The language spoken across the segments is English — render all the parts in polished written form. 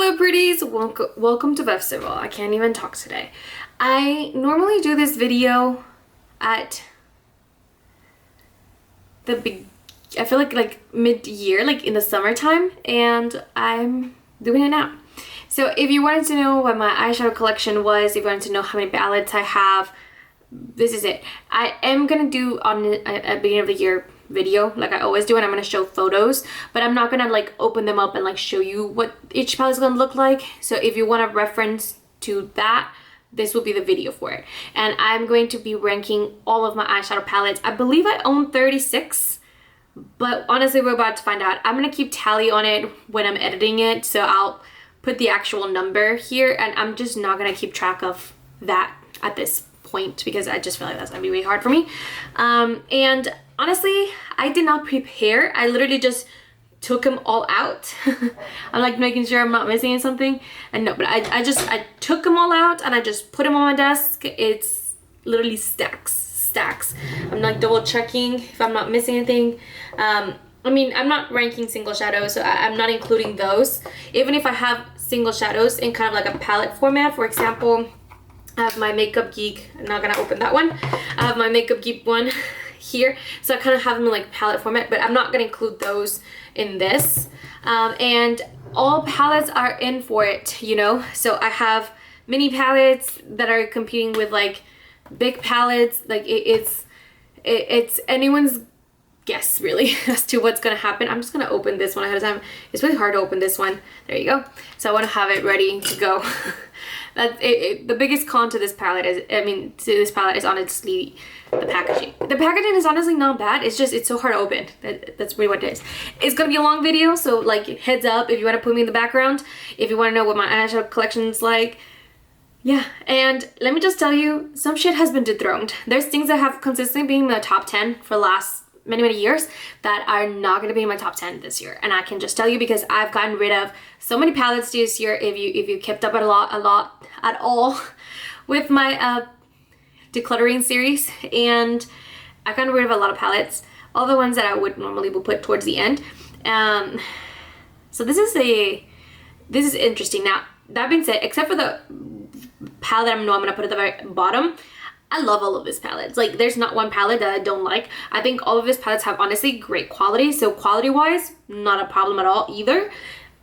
Hello pretties, welcome to festival. I can't even talk today. I normally do this video at I feel like mid-year, like in the summertime, and I'm doing it now. So if you wanted to know what my eyeshadow collection was, if you wanted to know how many palettes I have, this is it. I am gonna do on a beginning of the year video like I always do, and I'm gonna show photos, but I'm not gonna like open them up and like show you what each palette is gonna look like. So if you want a reference to that, this will be the video for it. And I'm going to be ranking all of my eyeshadow palettes. I believe I own 36, but honestly we're about to find out. I'm gonna keep tally on it when I'm editing it, so I'll put the actual number here, and I'm just not gonna keep track of that at this point because I just feel like that's gonna be way hard for me. And honestly, I did not prepare. I literally just took them all out. I'm like making sure I'm not missing something, and no, but I took them all out and I just put them on my desk. It's literally stacks. I'm like double checking if I'm not missing anything. I mean, I'm not ranking single shadows, so I'm not including those. Even if I have single shadows in kind of like a palette format, for example, I have my Makeup Geek. I'm not gonna open that one. I have my Makeup Geek one here, so I kind of have them in like palette format, but I'm not gonna include those in this. And all palettes are in for it, you know. So I have mini palettes that are competing with like big palettes. Like it's anyone's guess really as to what's gonna happen. I'm just gonna open this one ahead of time. It's really hard to open this one. There you go. So I want to have it ready to go. That's it. The biggest con to this palette is honestly the packaging. The packaging is honestly not bad. It's just it's so hard to open. That's really what it is. It's gonna be a long video, so like heads up if you want to put me in the background, if you want to know what my eyeshadow collection's like. Yeah, and let me just tell you, some shit has been dethroned. There's things that have consistently been in the top 10 for the last many years that are not going to be in my top 10 this year. And I can just tell you because I've gotten rid of so many palettes this year. If you kept up a lot at all with my decluttering series, and I've gotten rid of a lot of palettes, all the ones that I would normally put towards the end. So this is interesting. Now that being said, except for the palette I'm gonna put at the very bottom, I love all of his palettes. Like there's not one palette that I don't like. I think all of his palettes have honestly great quality. So quality wise, not a problem at all either.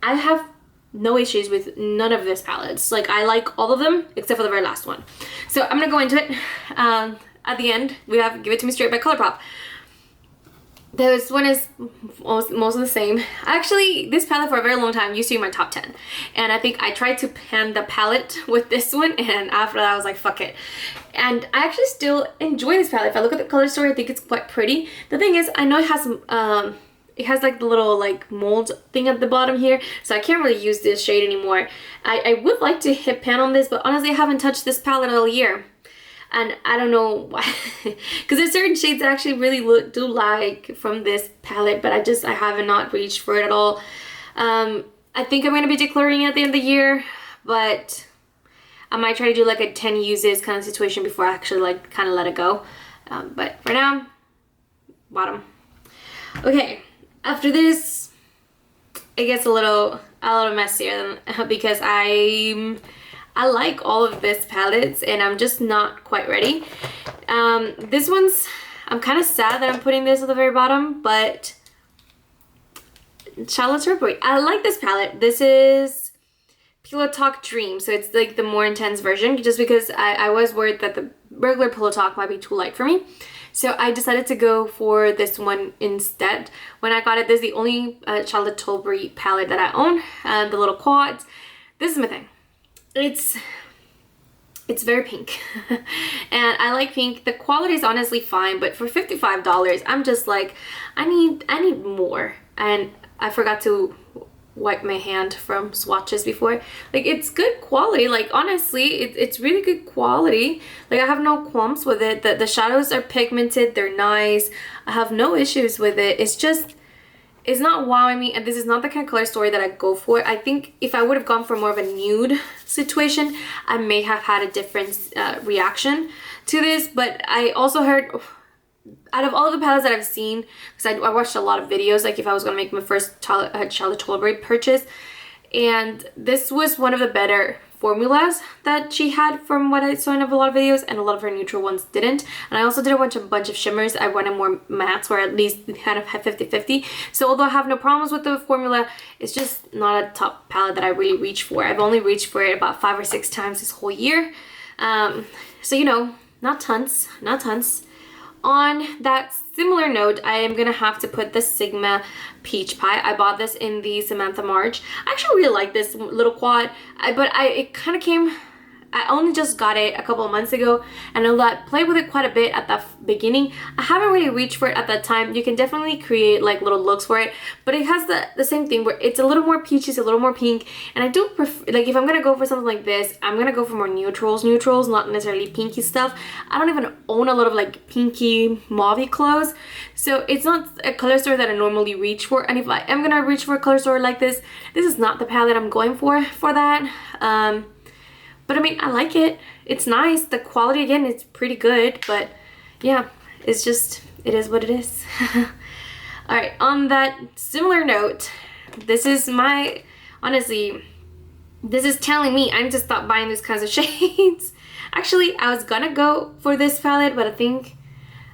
I have no issues with none of his palettes. Like I like all of them except for the very last one. So I'm gonna go into it. At the end, we have Give It To Me Straight by ColourPop. This one is most of the same. Actually, this palette for a very long time used to be my top 10. And I think I tried to pan the palette with this one, and after that I was like, fuck it. And I actually still enjoy this palette. If I look at the color story, I think it's quite pretty. The thing is, I know it has like the little like mold thing at the bottom here, so I can't really use this shade anymore. I would like to hit pan on this, but honestly I haven't touched this palette all year. And I don't know why, because there's certain shades that I actually really do like from this palette, but I haven't not reached for it at all. I think I'm going to be declaring at the end of the year, but I might try to do like a 10 uses kind of situation before I actually like kind of let it go. But for now, bottom. Okay, after this, it gets a little messier because I like all of this palettes and I'm just not quite ready. This one's, I'm kind of sad that I'm putting this at the very bottom, but Charlotte's Web. I like this palette. This is Pillow Talk Dream, so it's like the more intense version, just because I was worried that the regular Pillow Talk might be too light for me. So I decided to go for this one instead. When I got it, this is the only Charlotte Tilbury palette that I own, the little quads. This is my thing. It's very pink and I like pink. The quality is honestly fine, but for $55 I'm just like I need more. And I forgot to wipe my hand from swatches before. Like it's good quality, like honestly it's really good quality. Like I have no qualms with it. The shadows are pigmented, they're nice. I have no issues with it. It's just it's not wowing me, and this is not the kind of color story that I go for. I think if I would have gone for more of a nude situation, I may have had a different reaction to this. But I also heard, out of all of the palettes that I've seen, because I watched a lot of videos, like if I was going to make my first Charlotte Tilbury purchase, and this was one of the better formulas that she had from what I saw in a lot of videos, and a lot of her neutral ones didn't. And I also did a bunch of shimmers. I wanted more mattes, or at least kind of have 50-50. So although I have no problems with the formula, it's just not a top palette that I really reach for. I've only reached for it about 5 or 6 times this whole year. So you know, not tons. On that similar note, I am gonna have to put the Sigma Peach Pie. I bought this in the Samantha March. I actually really like this little quad, but it kind of came, I only just got it a couple of months ago, and I played with it quite a bit at the beginning. I haven't really reached for it at that time. You can definitely create like little looks for it, but it has the same thing where it's a little more peachy, it's a little more pink, and I do prefer, like if I'm gonna go for something like this, I'm gonna go for more neutrals, not necessarily pinky stuff. I don't even own a lot of like pinky mauvey clothes, so it's not a color store that I normally reach for. And if I am gonna reach for a color store like this is not the palette I'm going for that. But I mean, I like it. It's nice. The quality, again, it's pretty good. But yeah, it's just, it is what it is. Alright, on that similar note, this is my, honestly, this is telling me I need to stop buying these kinds of shades. Actually, I was gonna go for this palette, but I think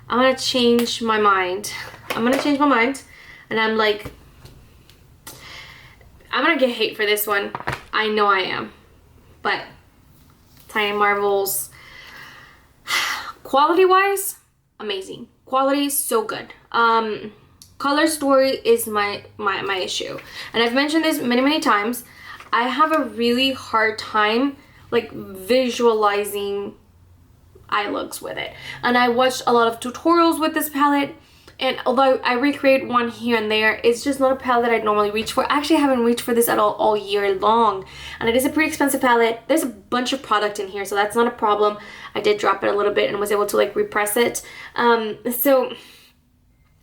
I'm gonna change my mind. And I'm like, I'm gonna get hate for this one. I know I am. But Tiny Marvels, quality wise, amazing. Quality so good. Color story is my issue, and I've mentioned this many times. I have a really hard time like visualizing eye looks with it, and I watched a lot of tutorials with this palette, and although I recreate one here and there, it's just not a palette that I normally reach for. I actually haven't reached for this at all year long, and it is a pretty expensive palette. There's a bunch of product in here, so that's not a problem. I did drop it a little bit and was able to like repress it. So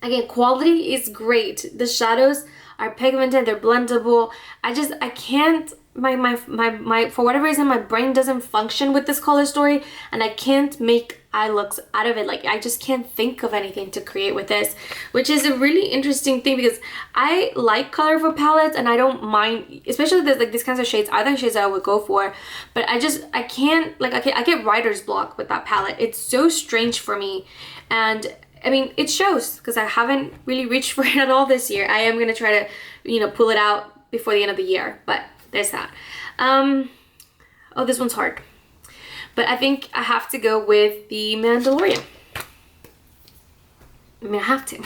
again, quality is great. The shadows are pigmented, they're blendable. I can't, my for whatever reason, my brain doesn't function with this color story, and I can't make eye looks out of it. Like I just can't think of anything to create with this, which is a really interesting thing, because I like colorful palettes and I don't mind, especially this, like these kinds of shades, either shades that I would go for, but I can't, like I get writer's block with that palette. It's so strange for me, and I mean, it shows because I haven't really reached for it at all this year. I am gonna try to, you know, pull it out before the end of the year, but there's that. Oh, this one's hard. But I think I have to go with the Mandalorian. I mean, I have to.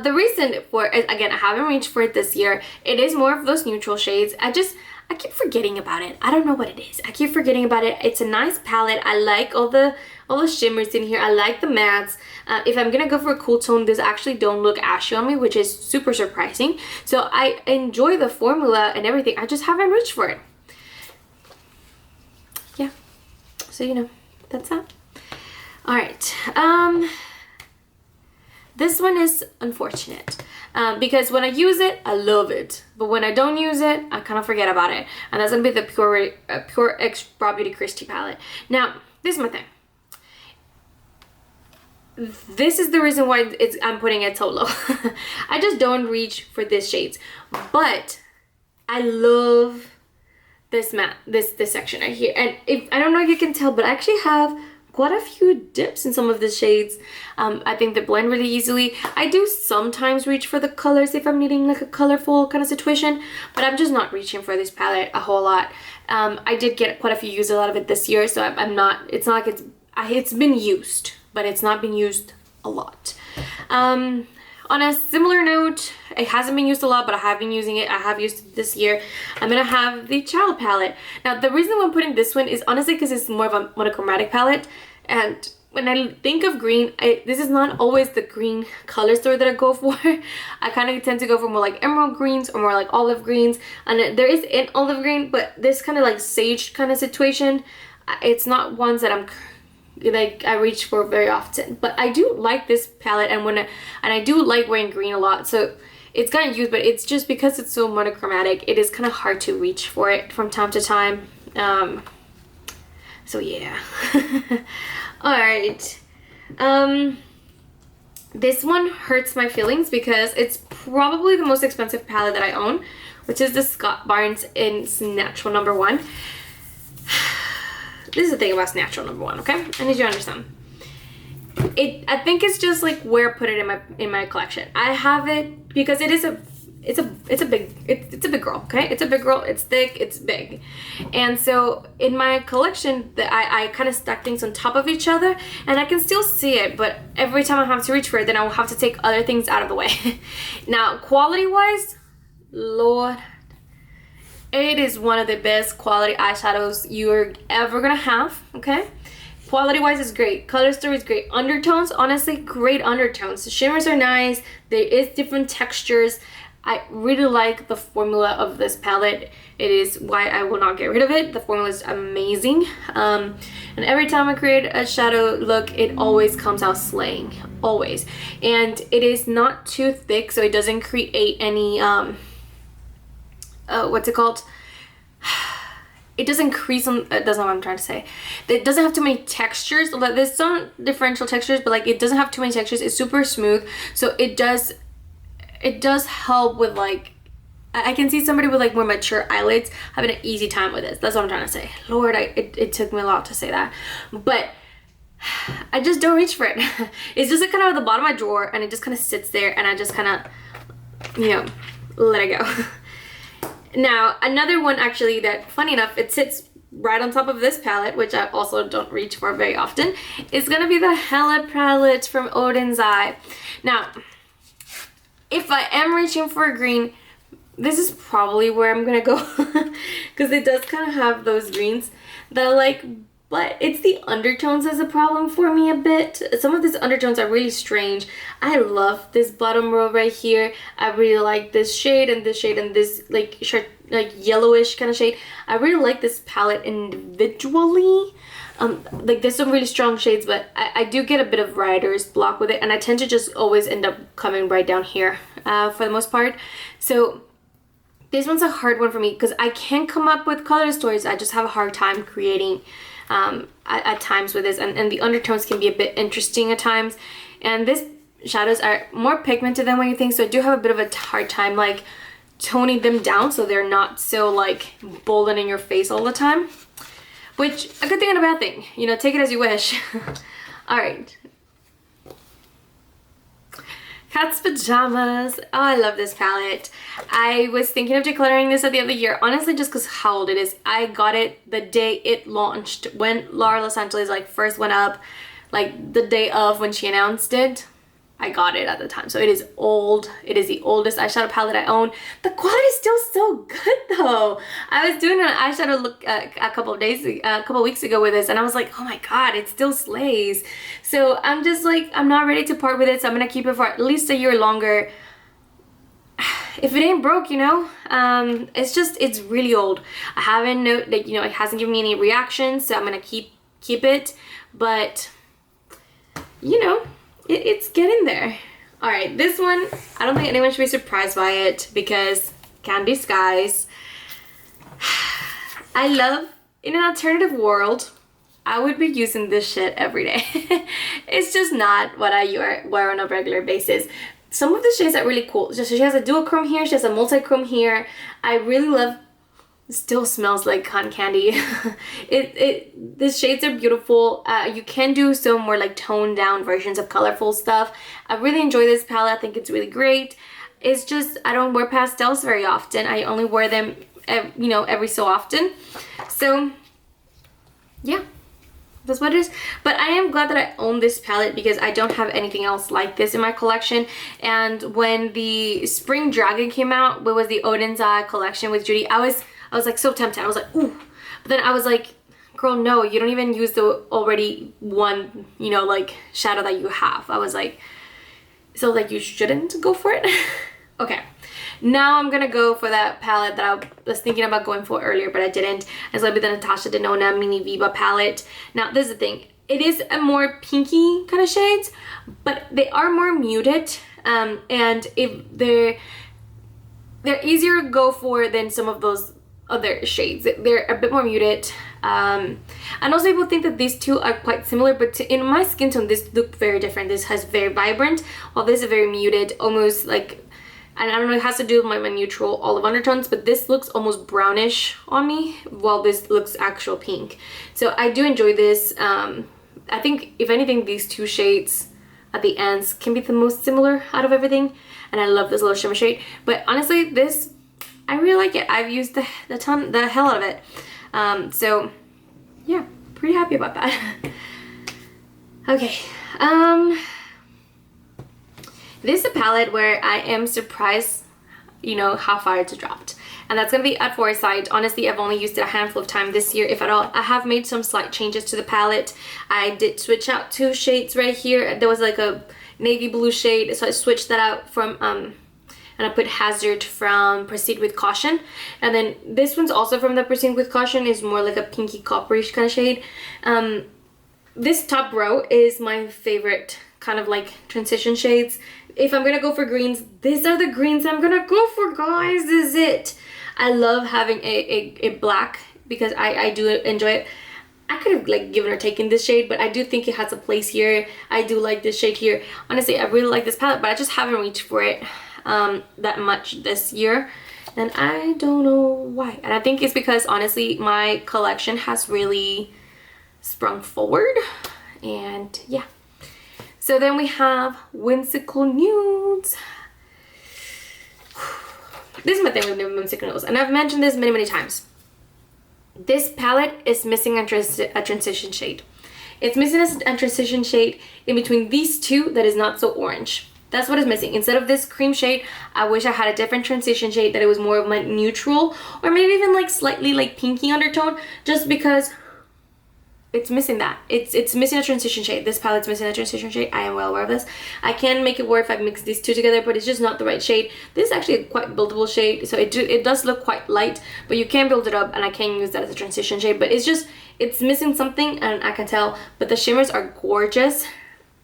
The reason for it, again, I haven't reached for it this year. It is more of those neutral shades. I keep forgetting about it. I don't know what it is. I keep forgetting about it. It's a nice palette. I like all the shimmers in here. I like the mattes. If I'm gonna go for a cool tone, these actually don't look ashy on me, which is super surprising. So I enjoy the formula and everything. I just haven't reached for it. Yeah. So you know, that's that. All right. This one is unfortunate because when I use it, I love it. But when I don't use it, I kind of forget about it. And that's going to be the Pure X Raw Beauty Christie palette. Now, this is my thing. This is the reason why I'm putting it so low. I just don't reach for these shades. But I love this matte, this section right here. And if I don't know if you can tell, but I actually have quite a few dips in some of the shades. I think they blend really easily. I do sometimes reach for the colors if I'm needing like a colorful kind of situation, but I'm just not reaching for this palette a whole lot. I did get quite a few use a lot of it this year, so I'm not, it's not like it's been used, but it's not been used a lot. On a similar note, it hasn't been used a lot, but I have been using it. I have used it this year. I'm gonna have the Child palette. Now, the reason why I'm putting this one is honestly because it's more of a monochromatic palette. And when I think of green, this is not always the green color story that I go for. I kind of tend to go for more like emerald greens or more like olive greens. And there is an olive green, but this kind of like sage kind of situation, it's not ones that I reach for very often. But I do like this palette, and I do like wearing green a lot, so it's gotten used, but it's just because it's so monochromatic, it is kind of hard to reach for it from time to time. So yeah. All right. This one hurts my feelings because it's probably the most expensive palette that I own, which is the Scott Barnes in Natural number 1. This is the thing about Natural number 1, okay? I need you to understand. I think it's just like where I put it in my collection. I have it because it's a big girl, okay? It's a big girl, it's thick, it's big. And so in my collection, I kind of stack things on top of each other, and I can still see it, but every time I have to reach for it, then I will have to take other things out of the way. Now, quality-wise, Lord, it is one of the best quality eyeshadows you're ever gonna have, okay? Quality-wise is great. Color story is great. Undertones, honestly, great undertones. The shimmers are nice. There is different textures. I really like the formula of this palette. It is why I will not get rid of it. The formula is amazing. And every time I create a shadow look, it always comes out slaying. Always. And it is not too thick, so it doesn't create any, what's it called? It doesn't crease on, that's not what I'm trying to say. It doesn't have too many textures. There's some differential textures, but like it doesn't have too many textures. It's super smooth. So it does help with like, I can see somebody with like more mature eyelids having an easy time with this. That's what I'm trying to say. Lord, it took me a lot to say that. But I just don't reach for it. It's just like kind of at the bottom of my drawer, and it just kind of sits there, and I just kind of, you know, let it go. Now, another one actually that, funny enough, it sits right on top of this palette, which I also don't reach for very often, is gonna be the Hella palette from Odin's Eye. Now, if I am reaching for a green, this is probably where I'm gonna go, because it does kind of have those greens that I like, but it's the undertones that's a problem for me a bit. Some of these undertones are really strange. I love this bottom row right here. I really like this shade and this shade and this like yellowish kind of shade. I really like this palette individually. Like there's some really strong shades, but I do get a bit of writer's block with it, and I tend to just always end up coming right down here for the most part. So this one's a hard one for me because I can't come up with color stories. I just have a hard time creating at times with this, and the undertones can be a bit interesting at times, and these shadows are more pigmented than what you think, so I do have a bit of a hard time like toning them down so they're not so like bold and in your face all the time, which a good thing and a bad thing, you know, take it as you wish. All right, Cat's Pajamas. Oh, I love this palette. I was thinking of decluttering this at the end of the year, honestly, just because how old it is. I got it the day it launched, when Laura Los Angeles like first went up, like the day of when she announced it. I got it at the time, so it is old. It is the oldest eyeshadow palette I own. The quality is still so good though. I was doing an eyeshadow look a couple weeks ago with this, and I was like, oh my god, it still slays. So I'm just like, I'm not ready to part with it, so I'm gonna keep it for at least a year longer. If it ain't broke, you know, it's really old. I haven't like, you know, it hasn't given me any reactions, so I'm gonna keep it, but you know, it's getting there. All right, this one, I don't think anyone should be surprised by it because Candy Skies. I love, in an alternative world, I would be using this shit every day. It's just not what I wear on a regular basis. Some of the shades are really cool. She has a duochrome here, she has a multi-chrome here. I really love, it still smells like cotton candy. The shades are beautiful. You can do some more like toned down versions of colorful stuff. I really enjoy this palette. I think it's really great. It's just, I don't wear pastels very often. I only wear them, you know, every so often. So yeah, that's what it is. But I am glad that I own this palette because I don't have anything else like this in my collection. And when the Spring Dragon came out, what was the Odin's Eye collection with Judy, I was like so tempted. I was like, ooh. But then I was like, girl, no, you don't even use the already one, you know, like shadow that you have. I was like, so like you shouldn't go for it? Okay. Now I'm gonna go for that palette that I was thinking about going for earlier, but I didn't. It's gonna be the Natasha Denona Mini Viva palette. Now, this is the thing. It is a more pinky kind of shades, but they are more muted. And if they're easier to go for than some of those other shades. They're a bit more muted. And also people think that these two are quite similar, but in my skin tone, this look very different. This has very vibrant, while this is very muted, almost like And I don't know, it has to do with my neutral olive undertones, but this looks almost brownish on me, while this looks actual pink. So I do enjoy this. I think, if anything, these two shades at the ends can be the most similar out of everything. And I love this little shimmer shade. But honestly, this, I really like it. I've used the hell out of it. So yeah, pretty happy about that. Okay. This is a palette where I am surprised, you know, how far it's dropped. And that's going to be at Foresight. Honestly, I've only used it a handful of times this year, if at all. I have made some slight changes to the palette. I did switch out 2 shades right here. There was like a navy blue shade, so I switched that out from, and I put Hazard from Proceed with Caution. And then this one's also from the Proceed with Caution, is more like a pinky copperish kind of shade. This top row is my favorite kind of like transition shades. If I'm gonna go for greens, these are the greens I'm gonna go for, guys. This is it. I love having a black because I do enjoy it. I could have like given or taken this shade, but I do think it has a place here. I do like this shade here. Honestly, I really like this palette, but I just haven't reached for it that much this year. And I don't know why. And I think it's because, honestly, my collection has really sprung forward. And yeah. So then we have Whimsical Nudes. This is my thing with Whimsical Nudes, and I've mentioned this many times. This palette is missing a transition shade. It's missing a transition shade in between these two that is not so orange. That's what is missing. Instead of this cream shade, I wish I had a different transition shade that it was more of my neutral, or maybe even like slightly like pinky undertone, just because it's missing that. It's missing a transition shade. This palette's missing a transition shade. I am well aware of this. I can make it work if I mix these two together, but it's just not the right shade. This is actually a quite buildable shade, so it does look quite light, but you can build it up, and I can use that as a transition shade, but it's missing something, and I can tell. But the shimmers are gorgeous.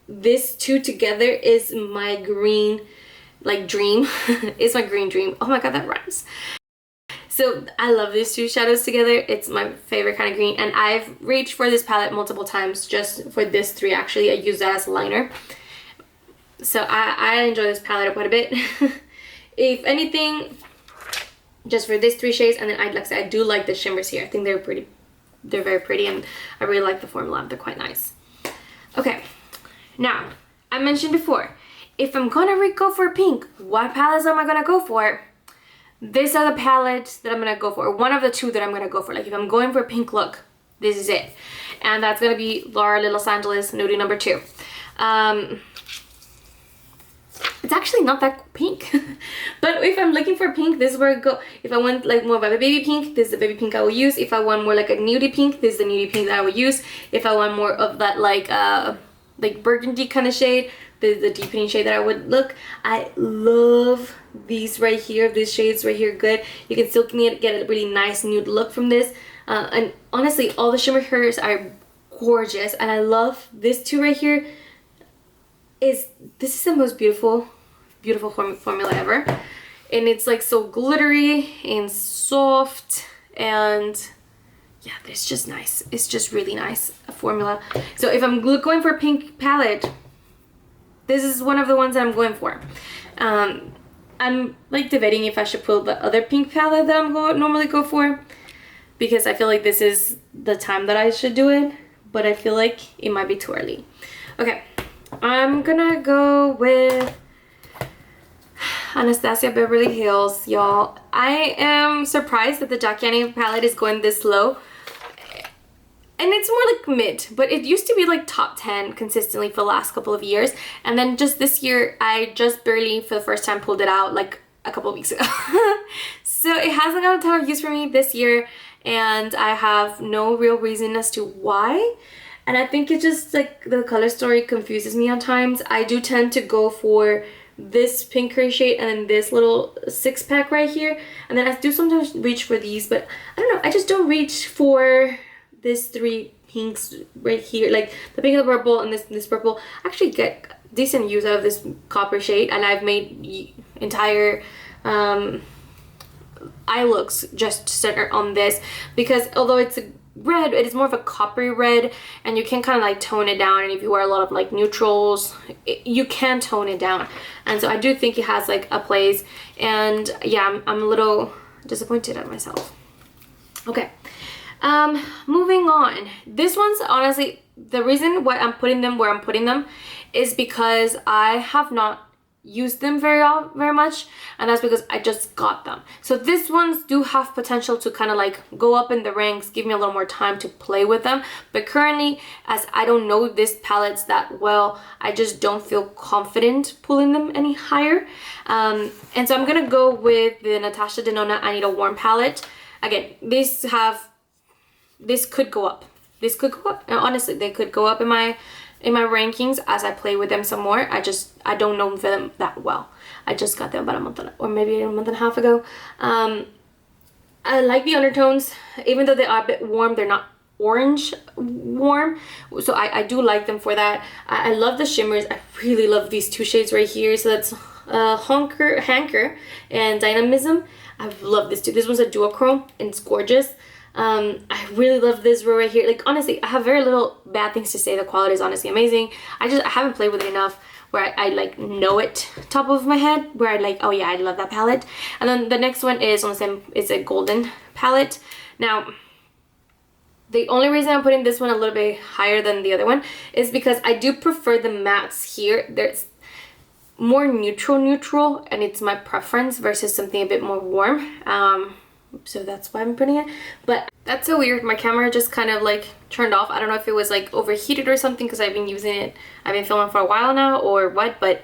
This two together is my green, like, dream. It's my green dream. Oh my god, that rhymes. So I love these two shadows together. It's my favorite kind of green, and I've reached for this palette multiple times just for this three. Actually, I use that as a liner. So I enjoy this palette quite a bit. If anything, just for these three shades, and then like I said, I do like the shimmers here. I think they're pretty. They're very pretty, and I really like the formula. They're quite nice. Okay, now I mentioned before, if I'm gonna go for pink, what palettes am I gonna go for? These are the palettes that I'm gonna go for. One of the two that I'm gonna go for. Like, if I'm going for a pink look, this is it. And that's gonna be Laura Los Angeles Nudie number 2. It's actually not that pink. But if I'm looking for pink, this is where I go. If I want like more of a baby pink, this is the baby pink I will use. If I want more like a nudie pink, this is the nudie pink that I will use. If I want more of that like burgundy kind of shade, the deepening shade that I would look. I love these right here, these shades right here. Good. You can still get a really nice nude look from this. And honestly, all the shimmer hairs are gorgeous, and I love this two right here. This is the most beautiful formula ever, and it's like so glittery and soft, and yeah, it's just nice. It's just really nice formula. So if I'm going for a pink palette, this is one of the ones that I'm going for. I'm like debating if I should pull the other pink palette that I'm normally go for, because I feel like this is the time that I should do it, but I feel like it might be too early. Okay, I'm gonna go with Anastasia Beverly Hills, y'all. I am surprised that the Gianni palette is going this low. And it's more like mid, but it used to be like top 10 consistently for the last couple of years. And then just this year, I just barely for the first time pulled it out like a couple of weeks ago. So it hasn't got a ton of use for me this year, and I have no real reason as to why. And I think it's just like the color story confuses me at times. I do tend to go for this pink gray shade and then this little 6-pack right here. And then I do sometimes reach for these, but I don't know, I just don't reach for this 3 pinks right here, like the pink and the purple and this purple. I actually get decent use out of this copper shade, and I've made entire eye looks just centered on this, because although it's red. It is more of a coppery red, and you can kind of like tone it down, and if you wear a lot of like neutrals, you can tone it down. And so I do think it has like a place, and yeah, I'm a little disappointed at myself. Okay, moving on. This one's honestly, the reason why I'm putting them where I'm putting them is because I have not used them very much, and that's because I just got them. So these ones do have potential to kind of like go up in the ranks, give me a little more time to play with them, but currently, as I don't know these palettes that well, I just don't feel confident pulling them any higher. And so I'm gonna go with the Natasha Denona I Need a Warm palette. Again, this could go up. This could go up, and honestly, they could go up in my rankings as I play with them some more. I don't know them that well. I just got them about a month or maybe a month and a half ago. I like the undertones, even though they are a bit warm. They're not orange warm, so I do like them for that. I love the shimmers. I really love these two shades right here. So that's Hanker and Dynamism. I love this too. This one's a duochrome and it's gorgeous. I really love this row right here. Like, honestly, I have very little bad things to say. The quality is honestly amazing. I haven't played with it enough where I like know it top of my head, where I like, oh yeah, I love that palette. And then the next one is on the same, it's a golden palette. Now, the only reason I'm putting this one a little bit higher than the other one is because I do prefer the mattes here. There's more neutral, and it's my preference versus something a bit more warm. So that's why I'm putting it. But that's so weird. My camera just kind of like turned off. I don't know if it was like overheated or something, because I've been using it, I've been filming for a while now or what, but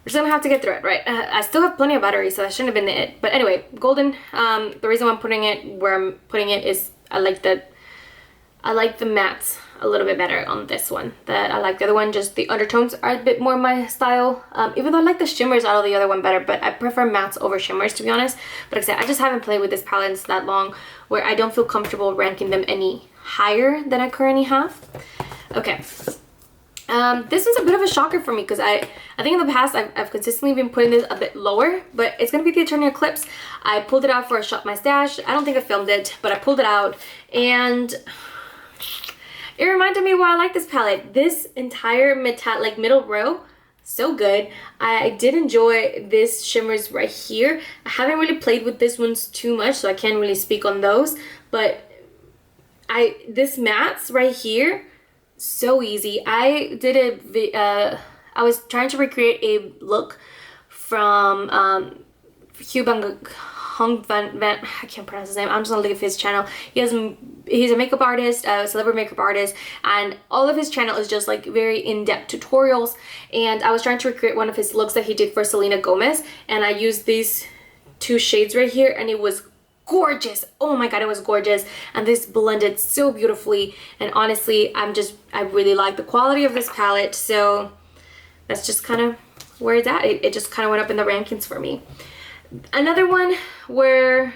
we're just gonna have to get through it, right? I still have plenty of battery, so that shouldn't have been it. But anyway, golden, the reason why I'm putting it where I'm putting it is I like the mattes a little bit better on this one. That I like the other one, just the undertones are a bit more my style. Even though I like the shimmers out of the other one better, but I prefer mattes over shimmers, to be honest. But like I said, I just haven't played with this palette that long where I don't feel comfortable ranking them any higher than I currently have. Okay. This one's a bit of a shocker for me because I think in the past I've consistently been putting this a bit lower, but it's gonna be the Eternal Eclipse. I pulled it out for a Shop My Stash. I don't think I filmed it, but I pulled it out, and it reminded me why I like this palette. This entire metallic middle row, so good. I did enjoy this shimmers right here. I haven't really played with this ones too much, so I can't really speak on those, but this mattes right here, so easy. I I was trying to recreate a look from I can't pronounce his name. I'm just gonna look at his channel. He's a makeup artist, a celebrity makeup artist, and all of his channel is just like very in-depth tutorials. And I was trying to recreate one of his looks that he did for Selena Gomez, and I used these two shades right here, and it was gorgeous. Oh my god, it was gorgeous, and this blended so beautifully. And honestly, I really like the quality of this palette, so that's just kind of where it's at. It just kind of went up in the rankings for me. Another one where,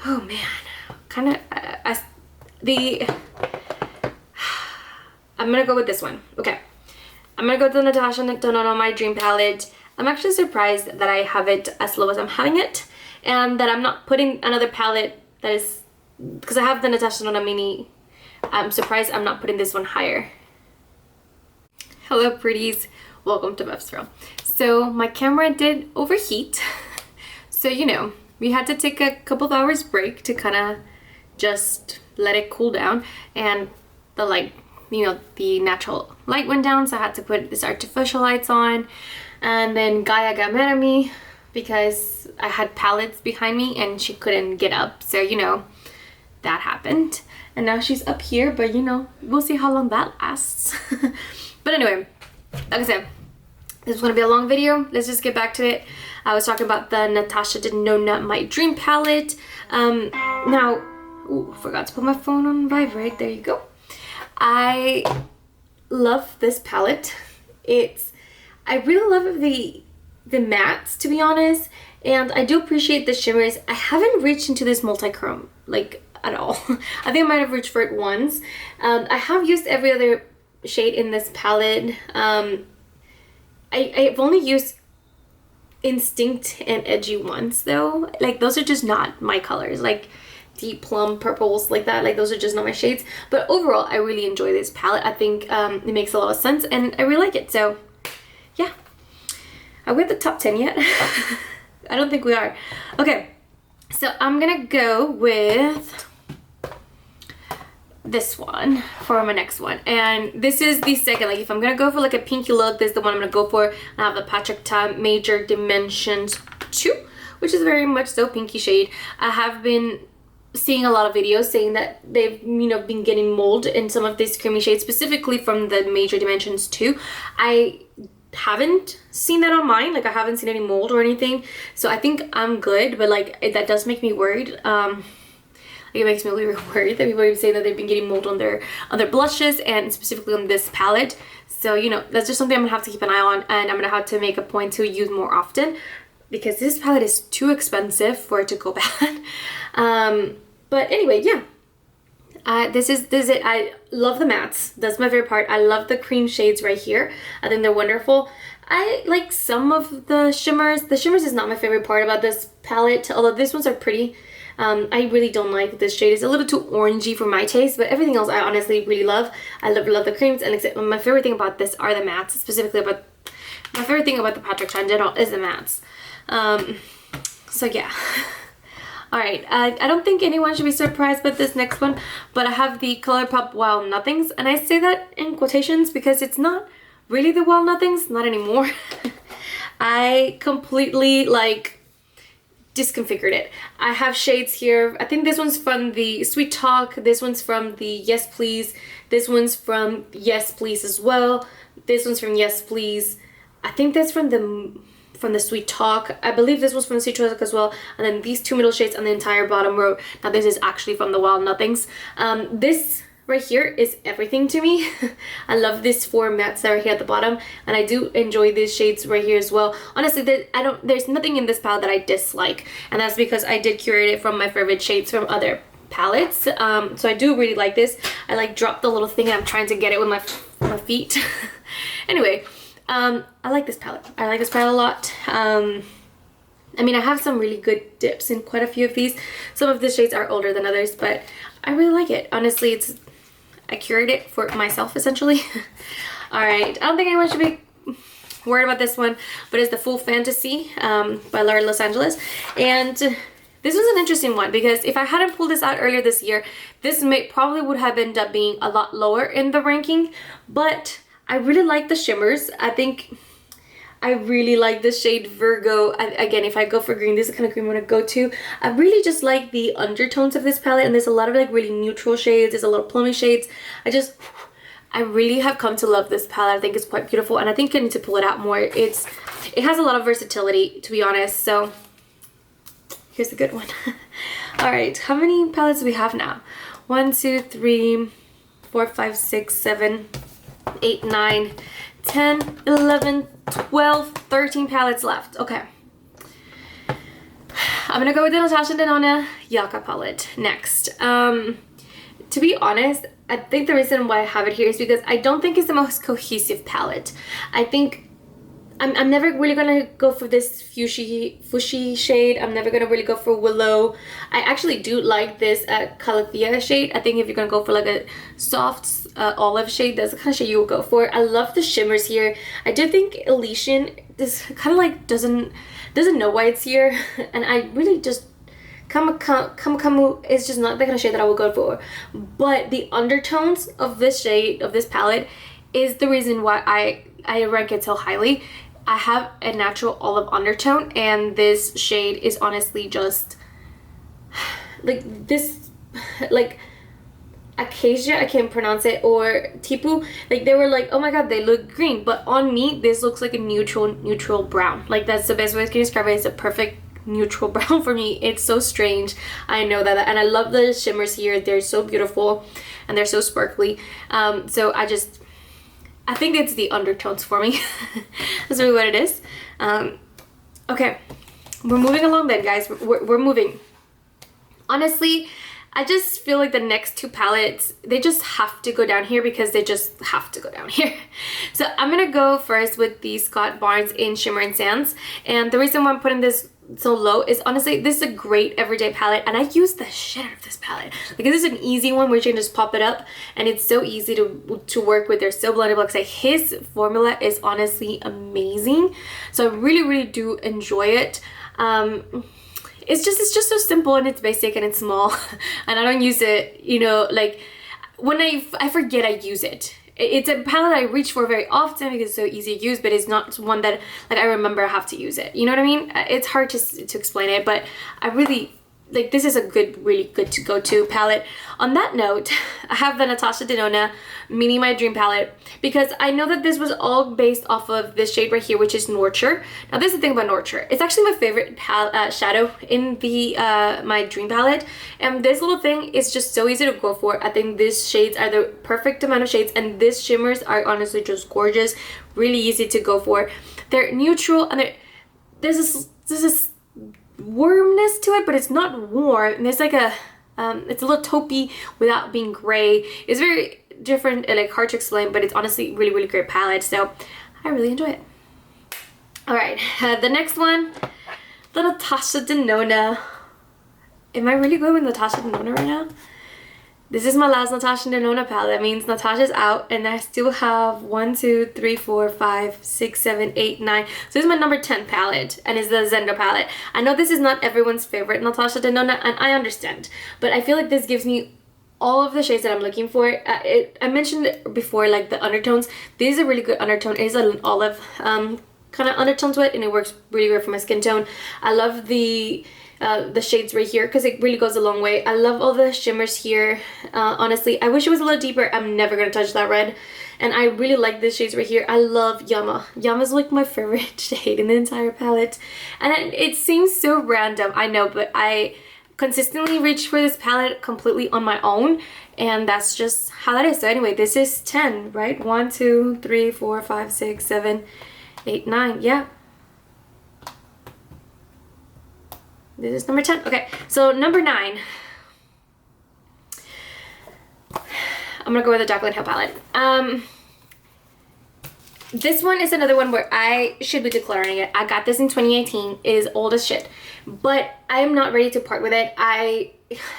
oh man, kind of I'm gonna go with this one. Okay, I'm gonna go with the Natasha Denona My Dream palette. I'm actually surprised that I have it as low as I'm having it, and that I'm not putting another palette that is, because I have the Natasha Denona Mini. I'm surprised I'm not putting this one higher. Hello pretties, welcome to Bev's World. So my camera did overheat, so you know, we had to take a couple of hours break to kind of just let it cool down, and the light, you know, the natural light went down, so I had to put this artificial lights on. And then Gaia got mad at me because I had palettes behind me and she couldn't get up, so you know, that happened. And now she's up here, but you know, we'll see how long that lasts. But anyway, like I said, this is gonna be a long video. Let's just get back to it. I was talking about the Natasha Denona My Dream palette. Now, ooh, forgot to put my phone on vibrate. There you go. I love this palette. I really love the mattes, to be honest, and I do appreciate the shimmers. I haven't reached into this multi-chrome like at all. I think I might have reached for it once. I have used every other shade in this palette. I've only used Instinct and Edgy once though. Like, those are just not my colors. Like, deep plum purples like that. Like those are just not my shades. But overall, I really enjoy this palette. I think it makes a lot of sense and I really like it. So yeah. Are we at the top 10 yet? I don't think we are. Okay, so I'm gonna go with this one for my next one, and this is the second. Like if I'm gonna go for like a pinky look, this is the one I'm gonna go for. I have the Patrick Ta Major Dimensions 2, which is very much so pinky shade. I have been seeing a lot of videos saying that they've, you know, been getting mold in some of these creamy shades, specifically from the Major Dimensions 2. I haven't seen that on mine. Like I haven't seen any mold or anything, so I think I'm good, but like that does make me worried. It makes me really worried that people are saying that they've been getting mold on their blushes and specifically on this palette. So, you know, that's just something I'm gonna have to keep an eye on, and I'm gonna have to make a point to use more often because this palette is too expensive for it to go bad. But anyway, yeah. This is it. I love the mattes. That's my favorite part. I love the cream shades right here. I think they're wonderful. I like some of the shimmers. The shimmers is not my favorite part about this palette, although these ones are pretty. I really don't like this shade. It's a little too orangey for my taste, but everything else I honestly really love. I love the creams, and except my favorite thing about this are the mattes. Specifically about my favorite thing about the Patrick Ta in general is the mattes. So yeah. Alright, I don't think anyone should be surprised by this next one, but I have the ColourPop Wild Nothings, and I say that in quotations because it's not really the Wild Nothings, not anymore. I completely like disconfigured it. I have shades here. I think this one's from the Sweet Talk, this one's from the Yes Please, this one's from Yes Please as well, this one's from Yes Please. I think that's from the Sweet Talk. I believe this was from the Sweet Talk as well, and then these two middle shades on the entire bottom row. Now this is actually from the Wild Nothings. This right here is everything to me. I love these four mattes that are here at the bottom, and I do enjoy these shades right here as well. Honestly, there's nothing in this palette that I dislike, and that's because I did curate it from my favorite shades from other palettes. So I do really like this. I like dropped the little thing and I'm trying to get it with my feet. Anyway, I like this palette. I like this palette a lot. I mean, I have some really good dips in quite a few of these. Some of the shades are older than others, but I really like it. Honestly, I curated it for myself, essentially. Alright, I don't think anyone should be worried about this one, but it's the Full Fantasy by Laura Los Angeles. And this was an interesting one because if I hadn't pulled this out earlier this year, this probably would have ended up being a lot lower in the ranking, but I really like the shimmers. I think I really like the shade Virgo. Again, if I go for green, this is the kind of green I'm gonna go to. I really just like the undertones of this palette, and there's a lot of like really neutral shades. There's a lot of plummy shades. I really have come to love this palette. I think it's quite beautiful, and I think I need to pull it out more. It has a lot of versatility, to be honest. So here's a good one. All right, how many palettes do we have now? 1, 2, 3, 4, 5, 6, 7, 8, 9, 10, 11, 12, 13 palettes left. Okay. I'm gonna go with the Natasha Denona Yaka palette next. To be honest, I think the reason why I have it here is because I don't think it's the most cohesive palette. I think I'm never really gonna go for this Fushi shade. I'm never gonna really go for Willow. I actually do like this Calathea shade. I think if you're gonna go for like a soft olive shade, that's the kind of shade you will go for. I love the shimmers here. I do think Elysian this kind of like doesn't know why it's here, and I really just Kamu is just not the kind of shade that I would go for. But the undertones of this shade, of this palette, is the reason why I rank it so highly. I have a natural olive undertone, and this shade is honestly just like this, like Acacia, I can't pronounce it, or Tipu. Like they were like, oh my god, they look green, but on me this looks like a neutral brown. Like that's the best way I can describe it. It's a perfect neutral brown for me. It's so strange, I know that, and I love the shimmers here. They're so beautiful and they're so sparkly. So I think it's the undertones for me. That's really what it is. Okay, we're moving along then, guys. We're moving. Honestly, I just feel like the next two palettes, they just have to go down here because they just have to go down here. So I'm gonna go first with the Scott Barnes in Shimmer and Sands. And the reason why I'm putting this so low is honestly, this is a great everyday palette, and I use the shit out of this palette. Like, this is an easy one where you can just pop it up, and it's so easy to work with. They're so blendable. Like, his formula is honestly amazing, so I really do enjoy it. It's just so simple, and it's basic, and it's small, and I don't use it, you know, like when I forget I use it. It's a palette I reach for very often because it's so easy to use, but it's not one that like I remember I have to use it. You know what I mean? It's hard to explain it, but I really like, this is a really good to go to palette. On that note, I have the Natasha Denona Mini My Dream palette because I know that this was all based off of this shade right here, which is Nurture. Now, this is the thing about Nurture. It's actually my favorite shadow in the My Dream palette, and this little thing is just so easy to go for. I think these shades are the perfect amount of shades, and these shimmers are honestly just gorgeous, really easy to go for. They're neutral, and there's this warmness to it, but it's not warm, and there's like a it's a little taupey without being gray. It's very different and like hard to explain, but it's honestly really great palette, so I really enjoy it. All right, the next one, the Natasha Denona. Am I really going with Natasha Denona right now? This is my last Natasha Denona palette. That means Natasha's out, and I still have 1, 2, 3, 4, 5, 6, 7, 8, 9. So this is my number 10 palette, and it's the Vanngo palette. I know this is not everyone's favorite Natasha Denona, and I understand, but I feel like this gives me all of the shades that I'm looking for. I mentioned it before, like the undertones. This is a really good undertone. It is an olive kind of undertone to it, and it works really good for my skin tone. I love the shades right here because it really goes a long way. I love all the shimmers here. Honestly, I wish it was a little deeper. I'm never gonna touch that red, and I really like these shades right here. I love Yama. Yama's like my favorite shade in the entire palette, and it seems so random, I know, but I consistently reach for this palette completely on my own, and that's just how that is. So anyway, this is 10, right? 1, 2, 3, 4, 5, 6, 7, 8, 9. Yeah, this is number 10. Okay, so number 9, I'm gonna go with the Jaclyn Hill palette. This one is another one where I should be declaring it. I got this in 2018. It is old as shit, but I am not ready to part with it. I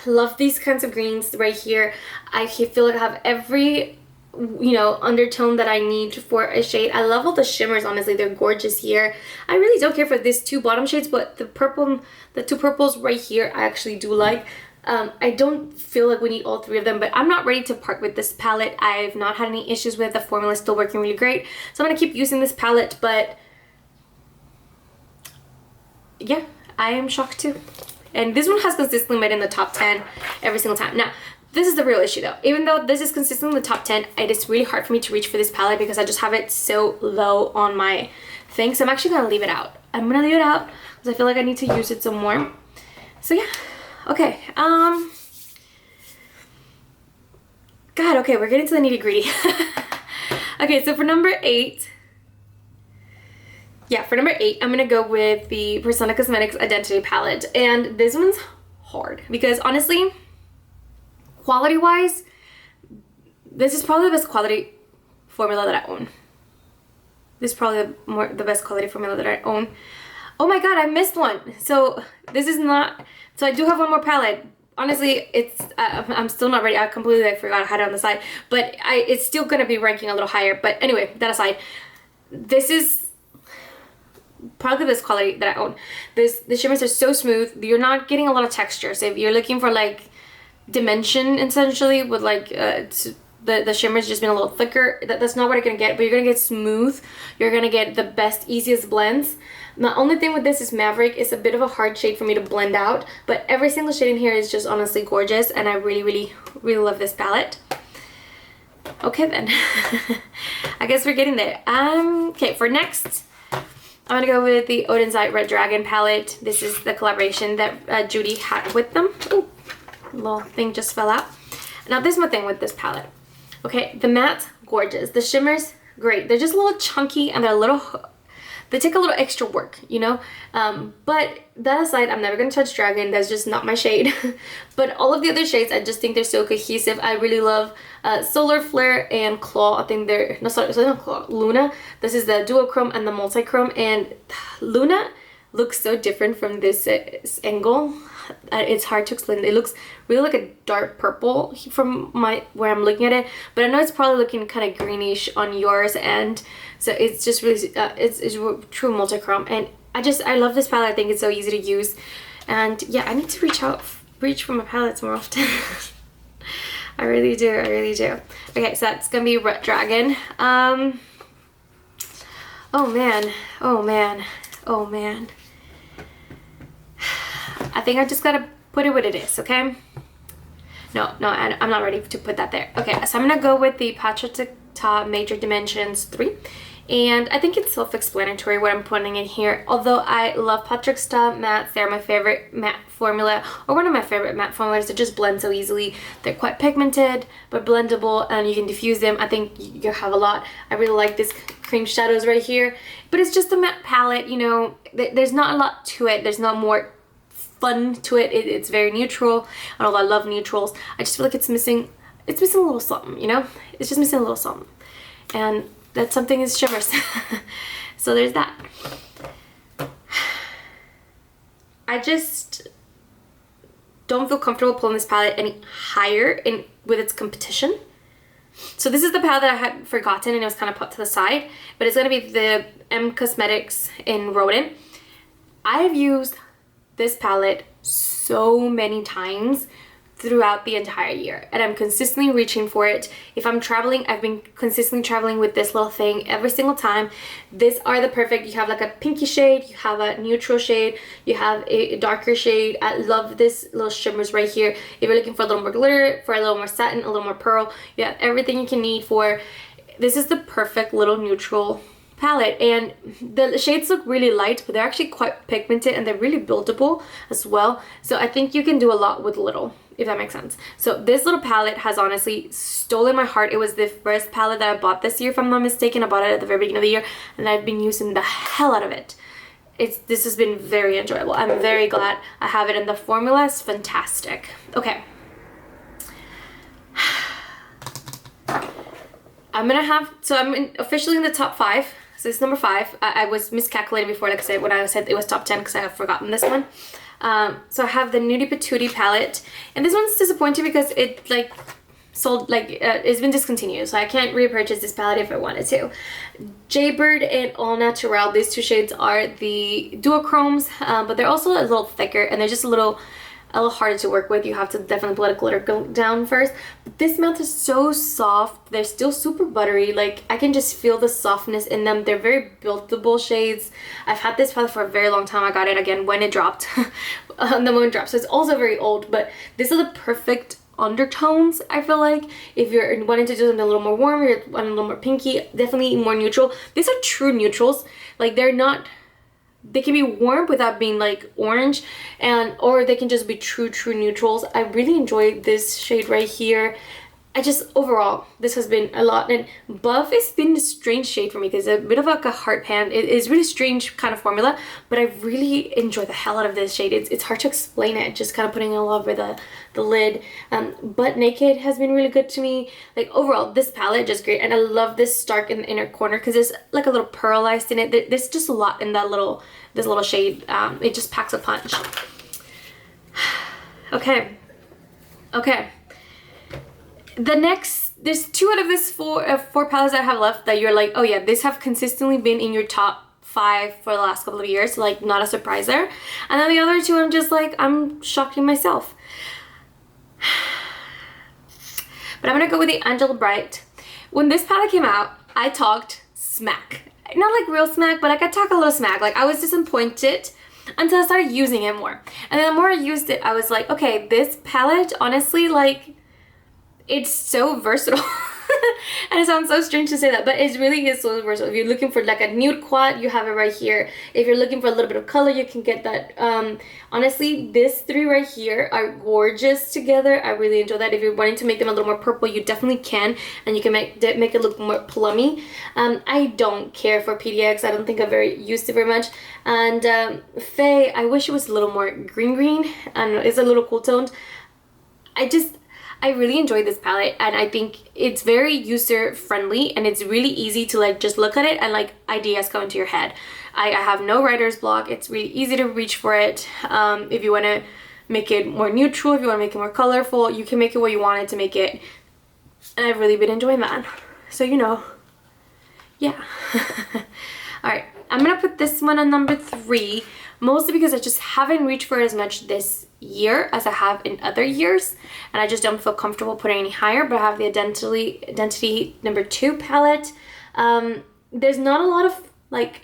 love these kinds of greens right here. I feel like I have every, you know, undertone that I need for a shade. I love all the shimmers, honestly. They're gorgeous here. I really don't care for these two bottom shades, but the two purples right here I actually do like. I don't feel like we need all three of them, but I'm not ready to part with this palette. I've not had any issues with it. The formula is still working really great, so I'm gonna keep using this palette. But yeah, I am shocked too. And this one has consistently made in the top 10 every single time. Now, this is the real issue though. Even though this is consistently in the top 10, it is really hard for me to reach for this palette because I just have it so low on my thing. So I'm actually gonna leave it out. I'm gonna leave it out because I feel like I need to use it some more. So yeah. Okay, God, okay, we're getting to the nitty-gritty. Okay, so for number 8, I'm gonna go with the Persona Cosmetics Identity palette, and this one's hard because honestly, quality-wise, this is probably the best quality formula that I own. This is probably the best quality formula that I own. Oh my God, I missed one. So this is not. So I do have one more palette. Honestly, it's I'm still not ready. I completely forgot I had it on the side, but it's still gonna be ranking a little higher. But anyway, that aside, this is probably the best quality that I own. The shimmers are so smooth. You're not getting a lot of texture. So if you're looking for like dimension, essentially, with like the shimmers just being a little thicker, that's not what you're gonna get. But you're gonna get smooth. You're gonna get the best, easiest blends. The only thing with this is Maverick is a bit of a hard shade for me to blend out, but every single shade in here is just honestly gorgeous, and I really love this palette. Okay then, I guess we're getting there. Okay, for next, I'm gonna go with the Odin's Red Dragon palette. This is the collaboration that Judy had with them. Ooh, little thing just fell out. Now this is my thing with this palette. Okay, the matte, gorgeous. The shimmers, great. They're just a little chunky and they're a little. They take a little extra work, you know, but that aside, I'm never going to touch Dragon. That's just not my shade. But all of the other shades, I just think they're so cohesive. I really love Solar Flare and Claw. I think they're, no, sorry, not Claw, Luna. This is the duochrome and the multichrome, and Luna looks so different from this angle. It's hard to explain. It looks really like a dark purple from where I'm looking at it, but I know it's probably looking kind of greenish on yours end. So it's just really it's true multichrome, and I love this palette. I think it's so easy to use, and yeah, I need to reach for my palettes more often. I really do. Okay, so that's gonna be Red Dragon. Oh man. I think I just gotta put it what it is, okay? No, I'm not ready to put that there. Okay, so I'm gonna go with the Patricia Major Dimensions 3. And I think it's self-explanatory what I'm putting in here. Although I love Patricia mattes, they're my favorite matte formula, or one of my favorite matte formulas. They just blend so easily. They're quite pigmented, but blendable, and you can diffuse them. I think you have a lot. I really like this cream shadows right here. But it's just a matte palette, you know. There's not a lot to it. There's not more fun to it. It's very neutral, and although I love neutrals, I just feel like it's missing a little something, you know? It's just missing a little something. And that something is shimmers. So there's that. I just don't feel comfortable pulling this palette any higher with its competition. So this is the palette that I had forgotten and it was kind of put to the side, but it's gonna be the M Cosmetics in Rodent. I've used this palette so many times throughout the entire year, and I'm consistently reaching for it. If I'm traveling, I've been consistently traveling with this little thing every single time. These are the perfect, you have like a pinky shade, you have a neutral shade, you have a darker shade. I love this little shimmers right here. If you're looking for a little more glitter, for a little more satin, a little more pearl, you have everything you can need for. This is the perfect little neutral palette, and the shades look really light, but they're actually quite pigmented and they're really buildable as well. So I think you can do a lot with little, if that makes sense. So this little palette has honestly stolen my heart. It was the first palette that I bought this year, if I'm not mistaken. I bought it at the very beginning of the year, and I've been using the hell out of it. This has been very enjoyable. I'm very glad I have it, and the formula is fantastic. Okay. I'm officially in the top 5. So this is number 5. I was miscalculated before, like I said, when I said it was top 10 because I have forgotten this one. So I have the Nudie Patootie palette, and this one's disappointing because it it's been discontinued, so I can't repurchase this palette if I wanted to. Jaybird and All Natural, these two shades are the duochromes, but they're also a little thicker and they're just a little harder to work with. You have to definitely let the glitter go down first. But this mouth is so soft. They're still super buttery. Like, I can just feel the softness in them. They're very buildable shades. I've had this palette for a very long time. I got it again when it dropped. The moment it dropped. So it's also very old, but these are the perfect undertones, I feel like. If you're wanting to do something a little more warm, you're wanting a little more pinky, definitely more neutral. These are true neutrals. Like, they can be warm without being like orange, or they can just be true neutrals. I really enjoy this shade right here. Overall, this has been a lot. And Buff has been a strange shade for me because it's a bit of like a heart pan. It is really strange kind of formula, but I really enjoy the hell out of this shade. It's hard to explain it, just kind of putting it all over the lid. Butt Naked has been really good to me. Like, overall, this palette just great. And I love this dark in the inner corner because there's like a little pearlized in it. There's just a lot in this little shade. It just packs a punch. Okay. There's 2 out of this 4 palettes that I have left that you're like, oh yeah, these have consistently been in your top 5 for the last couple of years, like not a surprise there. And then the other 2, I'm just like, I'm shocking myself. But I'm gonna go with the Angel Bright. When this palette came out, I talked smack. Not like real smack, but like I talk a little smack. Like, I was disappointed until I started using it more. And then the more I used it, I was like, okay, this palette, honestly, like, it's so versatile. And it sounds so strange to say that, but it really is so versatile. If you're looking for like a nude quad, you have it right here. If you're looking for a little bit of color, you can get that. Honestly, these 3 right here are gorgeous together. I really enjoy that. If you're wanting to make them a little more purple, you definitely can, and you can make it look more plummy. I don't care for PDX. I don't think I've used it very much. And Faye, I wish it was a little more green. I don't know, it's a little cool toned. I really enjoyed this palette, and I think it's very user friendly, and it's really easy to like just look at it and like ideas come into your head. I have no writer's block. It's really easy to reach for it. If you want to make it more neutral, if you want to make it more colorful, you can make it what you want it to make it. And I've really been enjoying that. So, you know, yeah. All right, I'm gonna put this one on number 3, mostly because I just haven't reached for it as much this year as I have in other years, and I just don't feel comfortable putting any higher. But I have the Identity number 2 palette. There's not a lot of like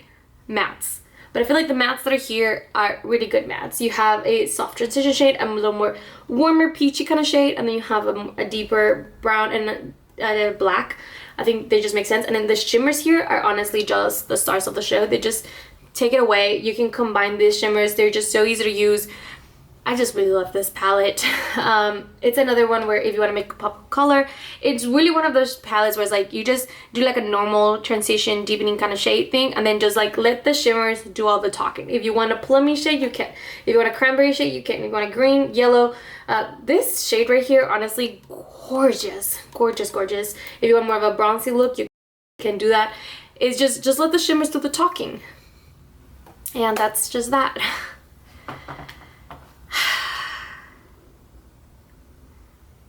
mattes, but I feel like the mattes that are here are really good mattes. You have a soft transition shade, a little more warmer peachy kind of shade, and then you have a deeper brown and a black. I think they just make sense. And then the shimmers here are honestly just the stars of the show. They just take it away. You can combine these shimmers. They're just so easy to use. I just really love this palette. It's another one where if you want to make a pop of color, it's really one of those palettes where it's like you just do like a normal transition deepening kind of shade thing, and then just like let the shimmers do all the talking. If you want a plummy shade, you can. If you want a cranberry shade, you can. If you want a green, yellow, this shade right here, honestly, gorgeous, gorgeous, gorgeous. If you want more of a bronzy look, you can do that. It's just let the shimmers do the talking, and that's just that.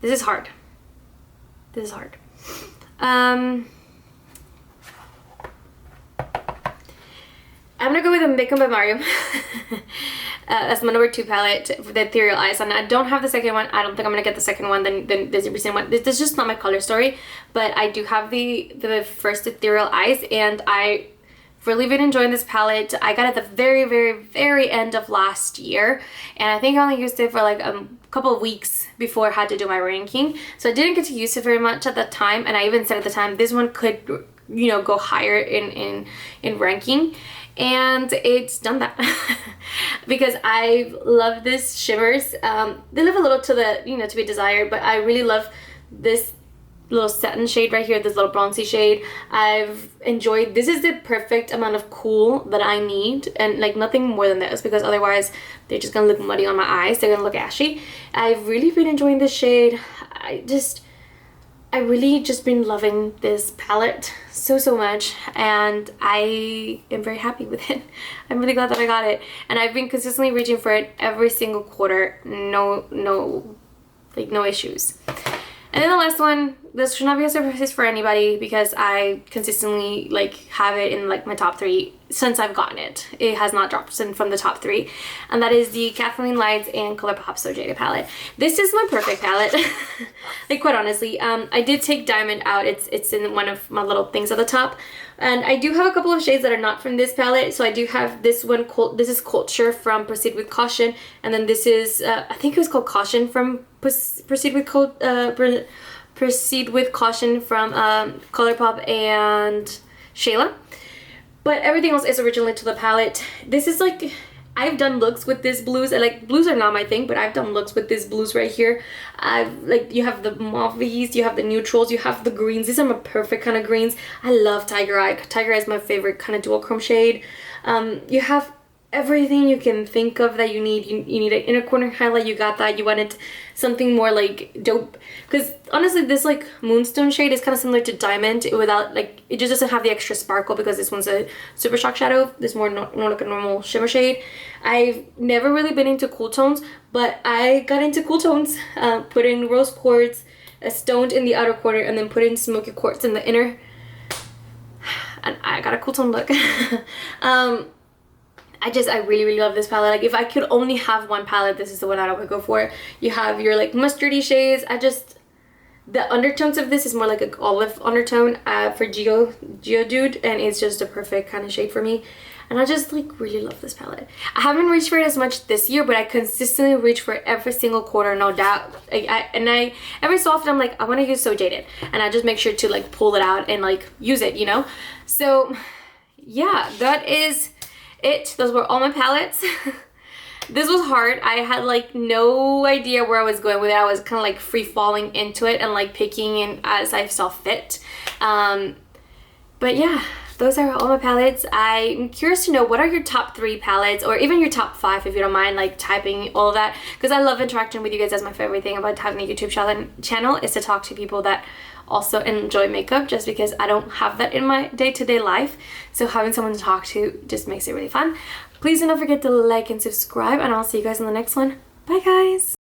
This is hard. This is hard. I'm gonna go with a Makeup by Mario. That's my number 2 palette for the Ethereal Eyes, and I don't have the second one. I don't think I'm gonna get the second one. Then there's the recent one. This is just not my color story, but I do have the first Ethereal Eyes, and I really been enjoying this palette. I got it at the very, very, very end of last year, and I think I only used it for like a couple of weeks before I had to do my ranking, so I didn't get to use it very much at that time. And I even said at the time this one could, you know, go higher in ranking, and it's done that. Because I love this shimmers. They leave a little to the, you know, to be desired, but I really love this little satin shade right here, this little bronzy shade. I've enjoyed, this is the perfect amount of cool that I need, and like nothing more than this, because otherwise they're just gonna look muddy on my eyes, they're gonna look ashy. I've really been enjoying this shade. I really just been loving this palette so much, and I am very happy with it. I'm really glad that I got it, and I've been consistently reaching for it every single quarter. No issues. And then the last one, this should not be a surprise for anybody because I consistently like have it in like my top 3 since I've gotten it. It has not dropped from the top 3, and that is the Kathleen Lights and ColourPop So Jaded palette. This is my perfect palette. Like, quite honestly, I did take Diamond out. It's in one of my little things at the top, and I do have a couple of shades that are not from this palette. So I do have this one. This is Culture from Proceed with Caution, and then this is I think it was called Caution from Proceed with Caution from ColourPop and Shayla. But everything else is originally to the palette. This is like, I've done looks with this blues. I like, blues are not my thing, but I've done looks with this blues right here. You have the mauves, you have the neutrals, you have the greens. These are my perfect kind of greens. I love Tiger Eye. Tiger Eye is my favorite kind of dual chrome shade. You have everything you can think of that you need. You need an inner corner highlight, you got that. You wanted something more like dope, because honestly this like moonstone shade is kind of similar to Diamond without like, it just doesn't have the extra sparkle because this one's a super shock shadow. This is more like a normal shimmer shade. I've never really been into cool tones, but I got into cool tones. Put in rose quartz, stoned in the outer corner, and then put in smoky quartz in the inner, and I got a cool tone look. I really love this palette. Like, if I could only have one palette, this is the one I would go for. You have your like mustardy shades. The undertones of this is more like an olive undertone for Geodude, and it's just a perfect kind of shade for me. And I just like really love this palette. I haven't reached for it as much this year, but I consistently reach for it every single quarter, no doubt. Every so often I'm like, I want to use So Jaded, and I just make sure to like pull it out and like use it, you know? So yeah, that is it. Those were all my palettes. This was hard. I had like no idea where I was going with it. I was kind of like free falling into it and like picking in as I saw fit. But yeah, those are all my palettes. I'm curious to know what are your top 3 palettes, or even your top 5 if you don't mind like typing all of that, because I love interacting with you guys. That's my favorite thing about having a YouTube channel is to talk to people that also enjoy makeup, just because I don't have that in my day-to-day life. So having someone to talk to just makes it really fun. Please do not forget to like and subscribe, and I'll see you guys in the next one. Bye guys!